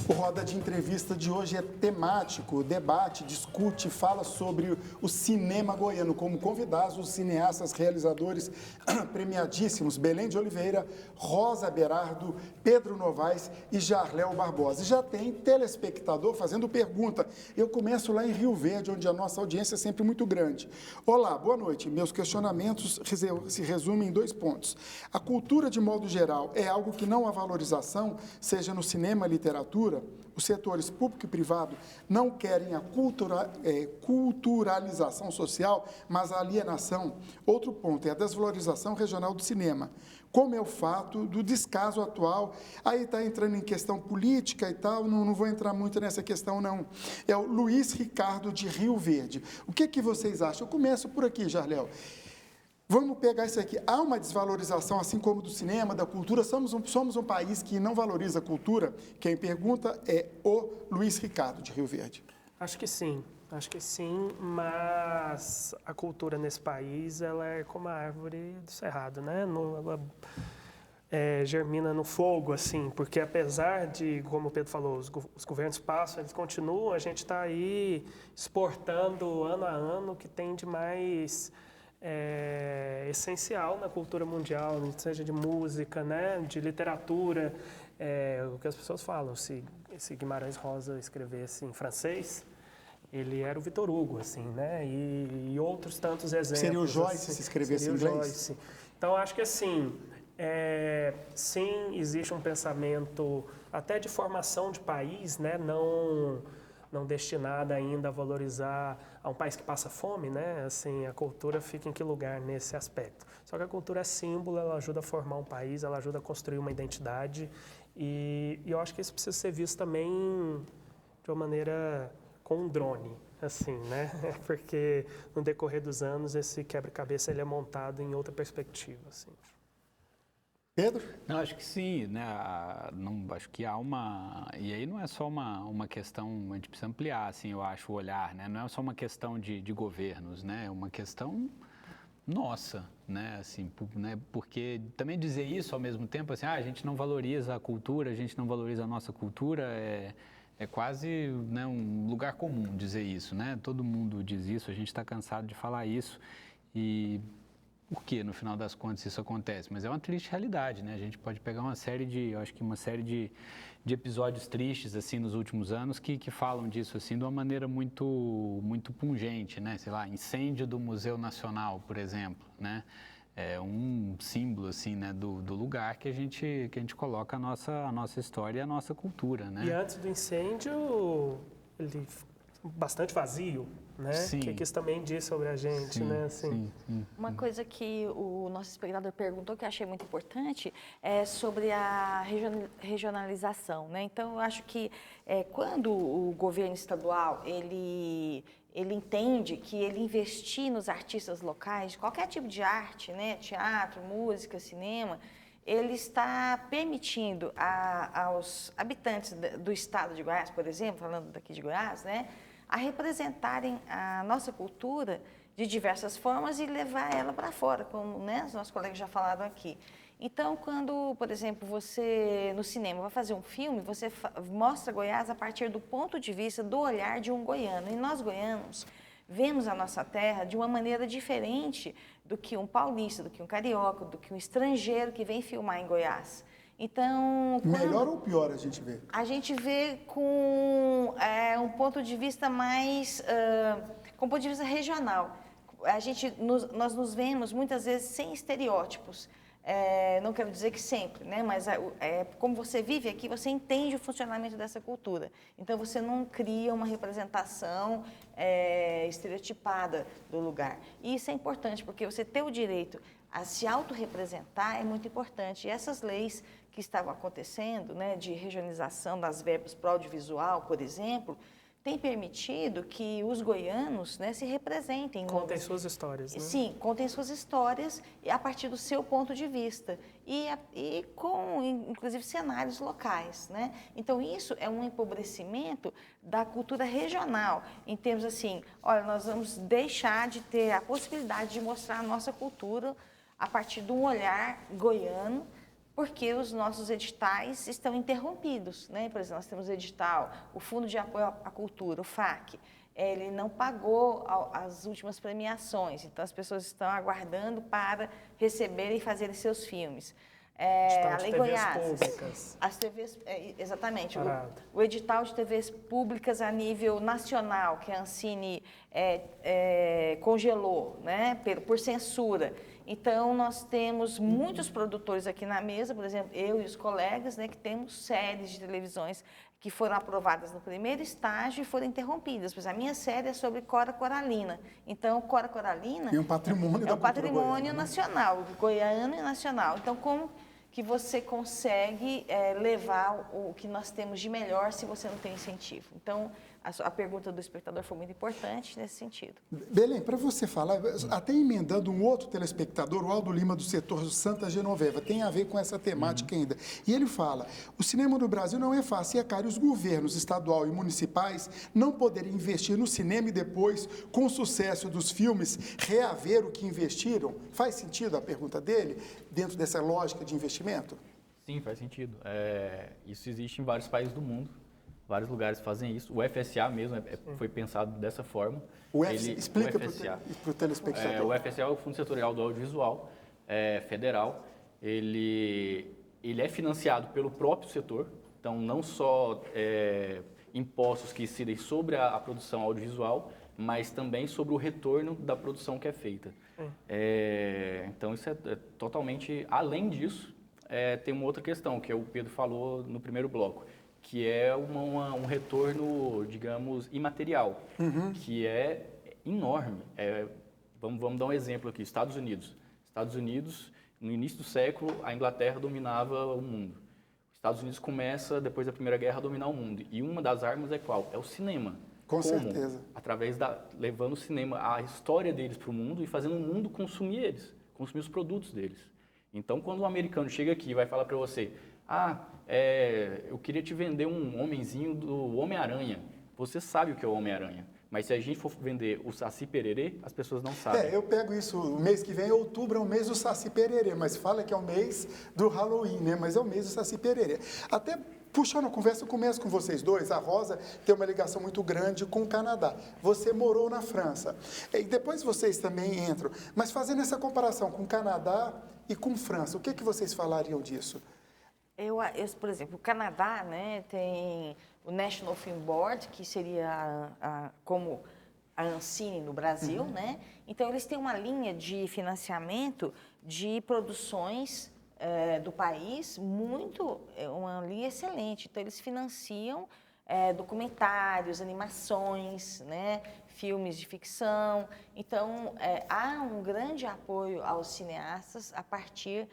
O Roda de Entrevista de hoje é temático, debate, discute, fala sobre o cinema goiano, como convidados os cineastas realizadores premiadíssimos Belém de Oliveira, Rosa Berardo, Pedro Novaes e Jarléo Barbosa. E já tem telespectador fazendo pergunta. Eu começo lá em Rio Verde, onde a nossa audiência é sempre muito grande. Olá, boa noite. Meus questionamentos se resumem em 2 pontos. A cultura, de modo geral, é algo que não há valorização, seja no cinema, literatura. Os setores público e privado não querem a culturalização social, mas a alienação. Outro ponto é a desvalorização regional do cinema. Como é o fato do descaso atual, aí está entrando em questão política e tal, não vou entrar muito nessa questão, não. É o Luiz Ricardo de Rio Verde. O que vocês acham? Eu começo por aqui, Jarléo. Vamos pegar isso aqui. Há uma desvalorização, assim como do cinema, da cultura. Somos um país que não valoriza a cultura. Quem pergunta é o Luiz Ricardo, de Rio Verde. Acho que sim, mas a cultura nesse país, ela é como a árvore do cerrado, né? Ela germina no fogo, assim, porque apesar de, como o Pedro falou, os governos passam, eles continuam, a gente está aí exportando ano a ano o que tem de mais essencial na cultura mundial, seja de música, né, de literatura, o que as pessoas falam, se Guimarães Rosa escrevesse em francês, ele era o Victor Hugo, assim, né, e outros tantos exemplos. Seria o Joyce, assim, se escrevesse em inglês? Joyce. Então, acho que assim, sim, existe um pensamento até de formação de país, né, não destinada ainda a valorizar a um país que passa fome, né? Assim, a cultura fica em que lugar nesse aspecto? Só que a cultura é símbolo, ela ajuda a formar um país, ela ajuda a construir uma identidade e eu acho que isso precisa ser visto também de uma maneira com um drone, assim, né? Porque no decorrer dos anos esse quebra-cabeça ele é montado em outra perspectiva, assim. Pedro? Não, acho que sim, né? Acho que há uma... E aí não é só uma questão, a gente precisa ampliar, assim, eu acho, o olhar, né? Não é só uma questão de governos, né? É uma questão nossa, né? Assim, né? Porque também dizer isso ao mesmo tempo, assim, a gente não valoriza a cultura, a gente não valoriza a nossa cultura, é quase, né, um lugar comum dizer isso, né? Todo mundo diz isso, a gente está cansado de falar isso e... Por que, no final das contas, isso acontece? Mas é uma triste realidade, né? A gente pode pegar uma série de episódios tristes, assim, nos últimos anos que falam disso, assim, de uma maneira muito, muito pungente, né? Sei lá, incêndio do Museu Nacional, por exemplo, né? É um símbolo, assim, né, do lugar que a gente coloca a nossa história e a nossa cultura, né? E antes do incêndio, ele bastante vazio, né? Sim. Que isso também diz sobre a gente, Sim, né? Assim. sim. Uma coisa que o nosso espectador perguntou, que eu achei muito importante, é sobre a regionalização, né? Então, eu acho que quando o governo estadual, ele entende que ele investir nos artistas locais, de qualquer tipo de arte, né? Teatro, música, cinema, ele está permitindo aos habitantes do estado de Goiás, por exemplo, falando daqui de Goiás, né? A representarem a nossa cultura de diversas formas e levar ela para fora, como, né, os nossos colegas já falaram aqui. Então, quando, por exemplo, você no cinema vai fazer um filme, você mostra Goiás a partir do ponto de vista, do olhar de um goiano. E nós, goianos, vemos a nossa terra de uma maneira diferente do que um paulista, do que um carioca, do que um estrangeiro que vem filmar em Goiás. Então, Melhor ou pior a gente vê? A gente vê com um ponto de vista mais, com um ponto de vista regional. Nós nos vemos muitas vezes sem estereótipos. Não quero dizer que sempre, né? Mas como você vive aqui, você entende o funcionamento dessa cultura. Então, você não cria uma representação estereotipada do lugar. E isso é importante, porque você ter o direito a se autorrepresentar é muito importante. E essas leis que estavam acontecendo, né, de regionalização das verbas para o audiovisual, por exemplo, tem permitido que os goianos, né, se representem. Contem suas histórias, né? Sim, contem suas histórias a partir do seu ponto de vista e com, inclusive, cenários locais, né? Então, isso é um empobrecimento da cultura regional, em termos assim, olha, nós vamos deixar de ter a possibilidade de mostrar a nossa cultura a partir de um olhar goiano porque os nossos editais estão interrompidos, né? Por exemplo, nós temos o edital, o Fundo de Apoio à Cultura, o FAC, ele não pagou as últimas premiações, então as pessoas estão aguardando para receberem e fazerem seus filmes. A Lei Goiás, públicas. as TVs, exatamente, Parado. o edital de TVs públicas a nível nacional, que a Ancine congelou, né, por censura. Então, nós temos muitos produtores aqui na mesa, por exemplo, eu e os colegas, né, que temos séries de televisões que foram aprovadas no primeiro estágio e foram interrompidas. Pois a minha série é sobre Cora Coralina. Então, Cora Coralina É um patrimônio da é um cultura patrimônio goiana, né? nacional, goiano e nacional. Então, como que você consegue levar o que nós temos de melhor se você não tem incentivo? Então, a pergunta do espectador foi muito importante nesse sentido. Belém, para você falar, até emendando um outro telespectador, o Aldo Lima, do setor Santa Genoveva, tem a ver com essa temática ainda. E ele fala, o cinema no Brasil não é fácil, e é caro. Os governos estadual e municipais não poderem investir no cinema e depois, com o sucesso dos filmes, reaver o que investiram? Faz sentido a pergunta dele, dentro dessa lógica de investimento? Sim, faz sentido. Isso existe em vários países do mundo. Vários lugares fazem isso. O FSA mesmo foi pensado dessa forma. Explica para o telespectador. O FSA é o Fundo Setorial do Audiovisual Federal. Ele é financiado pelo próprio setor. Então, não só impostos que incidem sobre a produção audiovisual, mas também sobre o retorno da produção que é feita. Então, isso é totalmente... Além disso, tem uma outra questão, que o Pedro falou no primeiro bloco, que é um retorno, digamos, imaterial, que é enorme. Vamos dar um exemplo aqui, Estados Unidos. Estados Unidos, no início do século, a Inglaterra dominava o mundo. Os Estados Unidos começa, depois da Primeira Guerra, a dominar o mundo. E uma das armas é qual? É o cinema. Com certeza. Através levando o cinema, a história deles para o mundo e fazendo o mundo consumir eles, consumir os produtos deles. Então, quando um americano chega aqui e vai falar para você, eu queria te vender um homenzinho do Homem-Aranha. Você sabe o que é o Homem-Aranha. Mas se a gente for vender o Saci Pererê, as pessoas não sabem. Eu pego isso, o mês que vem, outubro, é o mês do Saci Pererê, mas fala que é o mês do Halloween, né? Mas é o mês do Saci Pererê. Até puxando a conversa, eu começo com vocês dois. A Rosa tem uma ligação muito grande com o Canadá. Você morou na França. E depois vocês também entram. Mas fazendo essa comparação com o Canadá e com França, o que vocês falariam disso? Por exemplo, o Canadá, né, tem o National Film Board, que seria como a Ancine no Brasil, né? Então, eles têm uma linha de financiamento de produções do país, uma linha excelente. Então, eles financiam documentários, animações, né, filmes de ficção. Então, há um grande apoio aos cineastas a partir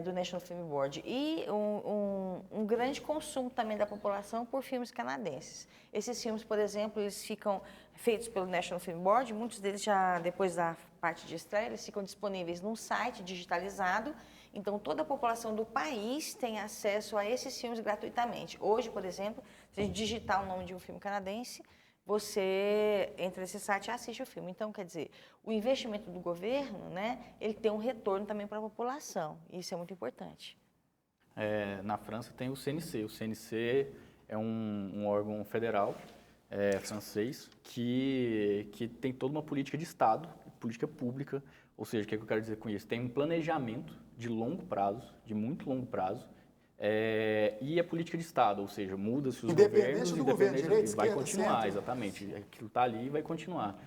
do National Film Board e um grande consumo também da população por filmes canadenses. Esses filmes, por exemplo, eles ficam feitos pelo National Film Board, muitos deles já, depois da parte de estreia, eles ficam disponíveis num site digitalizado, então toda a população do país tem acesso a esses filmes gratuitamente. Hoje, por exemplo, se a gente digitar o nome de um filme canadense, você entra nesse site e assiste o filme. Então, quer dizer, o investimento do governo, né, ele tem um retorno também para a população. E isso é muito importante. Na França tem o CNC. O CNC é um órgão federal francês que tem toda uma política de Estado, política pública. Ou seja, o que eu quero dizer com isso? Tem um planejamento de longo prazo, de muito longo prazo, e a política de Estado, ou seja, muda-se os governos, do governo, direita, vai esquerda, continuar, centro. exatamente. Aquilo está ali e vai continuar.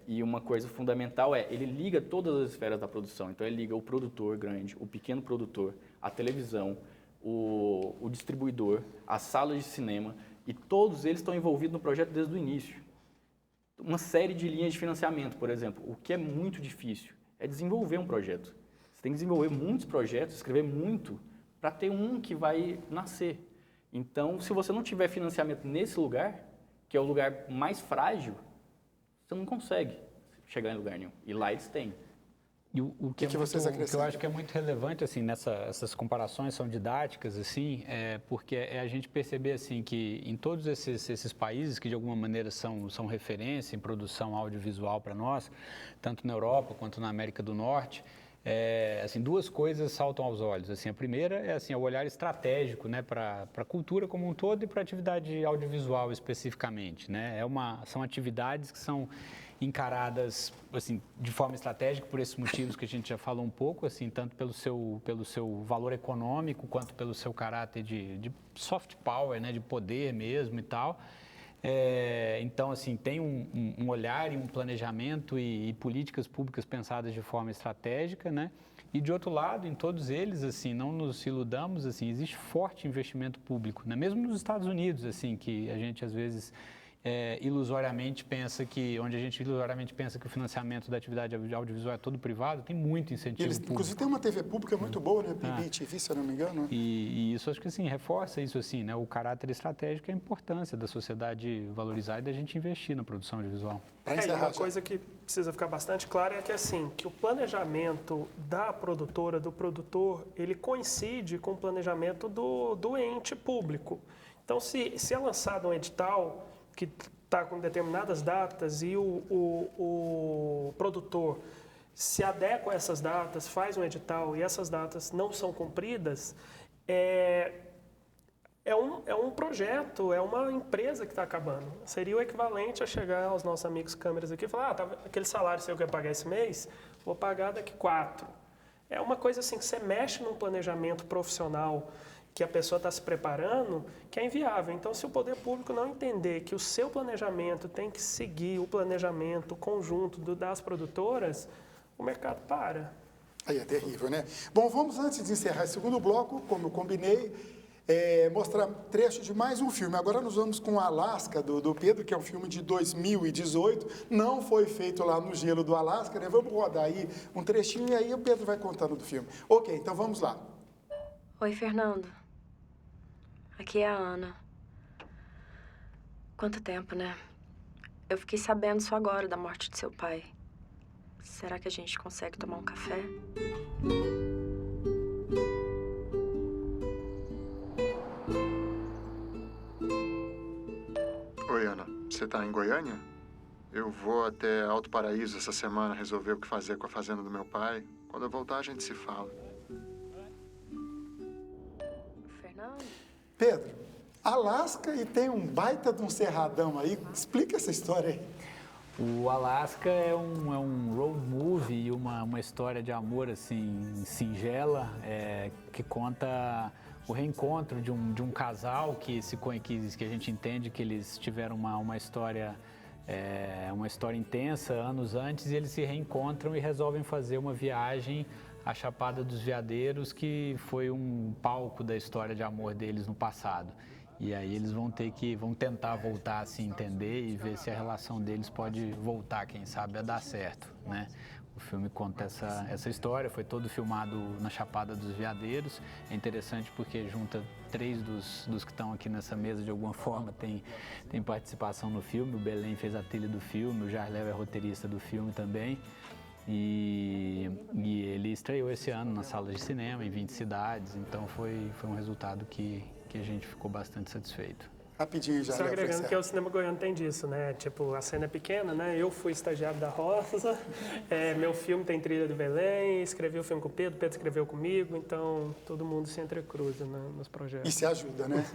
E uma coisa fundamental ele liga todas as esferas da produção. Então, ele liga o produtor grande, o pequeno produtor, a televisão, o distribuidor, a sala de cinema, e todos eles estão envolvidos no projeto desde o início. Uma série de linhas de financiamento, por exemplo. O que é muito difícil é desenvolver um projeto. Você tem que desenvolver muitos projetos, escrever muito, para ter um que vai nascer. Então, se você não tiver financiamento nesse lugar, que é o lugar mais frágil, você não consegue chegar em lugar nenhum. E lá eles têm. E o que vocês acrescentam? O que eu acho que é muito relevante, assim, essas comparações são didáticas, assim, porque a gente perceber, assim, que em todos esses países que, de alguma maneira, são referência em produção audiovisual para nós, tanto na Europa quanto na América do Norte, assim, duas coisas saltam aos olhos. Assim, a primeira é assim, o olhar estratégico, né, para a cultura como um todo e para a atividade audiovisual especificamente, né? São atividades que são encaradas assim, de forma estratégica por esses motivos que a gente já falou um pouco, assim, tanto pelo seu valor econômico quanto pelo seu caráter de soft power, né, de poder mesmo e tal. Então, assim, tem um olhar e um planejamento e políticas públicas pensadas de forma estratégica, né? E, de outro lado, em todos eles, assim, não nos iludamos, assim, existe forte investimento público, né? Mesmo nos Estados Unidos, assim, que a gente, às vezes, onde a gente ilusoriamente pensa que o financiamento da atividade audiovisual é todo privado, tem muito incentivo público. Inclusive, tem uma TV pública muito boa, né? PBTV, se eu não me engano. Né? E isso, acho que, assim, reforça isso, assim, né? O caráter estratégico e a importância da sociedade valorizar e da gente investir na produção audiovisual. E uma coisa que precisa ficar bastante clara é que, assim, que o planejamento da produtora, do produtor, ele coincide com o planejamento do ente público. Então, se é lançado um edital que está com determinadas datas e o produtor se adequa a essas datas, faz um edital e essas datas não são cumpridas, é um projeto, é uma empresa que está acabando. Seria o equivalente a chegar aos nossos amigos câmeras aqui e falar, aquele salário seu que eu ia pagar esse mês, vou pagar daqui 4. É uma coisa assim que você mexe num planejamento profissional que a pessoa está se preparando, que é inviável. Então, se o poder público não entender que o seu planejamento tem que seguir o planejamento conjunto das produtoras, o mercado para. Aí é terrível, né? Bom, vamos, antes de encerrar esse segundo bloco, como eu combinei, mostrar trecho de mais um filme. Agora nós vamos com Alasca, do Pedro, que é um filme de 2018. Não foi feito lá no gelo do Alasca, né? Vamos rodar aí um trechinho e aí o Pedro vai contando do filme. Ok, então vamos lá. Oi, Fernando. Aqui é a Ana. Quanto tempo, né? Eu fiquei sabendo só agora da morte de seu pai. Será que a gente consegue tomar um café? Oi, Ana. Você tá em Goiânia? Eu vou até Alto Paraíso essa semana resolver o que fazer com a fazenda do meu pai. Quando eu voltar, a gente se fala. Fernando? Pedro, Alasca e tem um baita de um cerradão aí. Explica essa história aí. O Alasca é um road movie e uma história de amor, assim, singela, que conta o reencontro de um casal que a gente entende que eles tiveram uma história intensa anos antes e eles se reencontram e resolvem fazer uma viagem à Chapada dos Veadeiros, que foi um palco da história de amor deles no passado. E aí eles vão tentar voltar a se entender e ver se a relação deles pode voltar, quem sabe, a dar certo, né? O filme conta essa história, foi todo filmado na Chapada dos Veadeiros. É interessante porque junta 3 dos que estão aqui nessa mesa, de alguma forma, tem participação no filme. O Belém fez a trilha do filme, o Jarléu é roteirista do filme também. E ele estreou esse ano nas salas de cinema, em 20 cidades, então foi um resultado que a gente ficou bastante satisfeito. Rapidinho já. Só agregando que o cinema goiano tem disso, né? Tipo, a cena é pequena, né? Eu fui estagiário da Rosa, meu filme tem trilha do Belém, escrevi o filme com o Pedro escreveu comigo, então todo mundo se entrecruza, né, nos projetos. E se ajuda, né?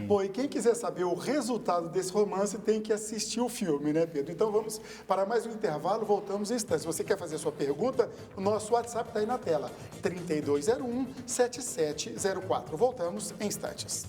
Bom, e quem quiser saber o resultado desse romance tem que assistir o filme, né, Pedro? Então vamos para mais um intervalo, voltamos em instantes. Se você quer fazer sua pergunta, o nosso WhatsApp está aí na tela, 3201-7704. Voltamos em instantes.